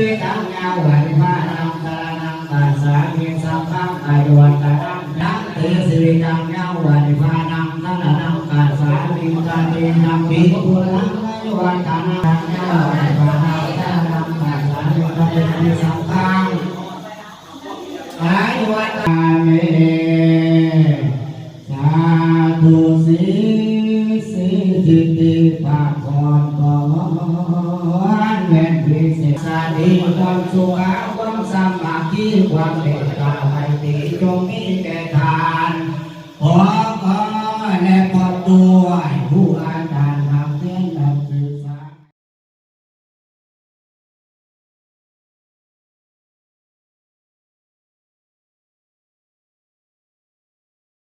วิตังยาวะนิพพานังสารนังตัสสะเมสัมปังอายุวัตตังนังเตสิวิตังยาวะนิพพานังสารนังตัสสะเมสัมปังนัมปิปุรังอายุวัตตังยาวะนิพพานังสารนังตัสสะเมสัมปังอายุวัตตังเมสาธุสีสิทธิภาคอนก่อนแม่นพิเศษสาดีความสุขความสามัคคีความเมตตา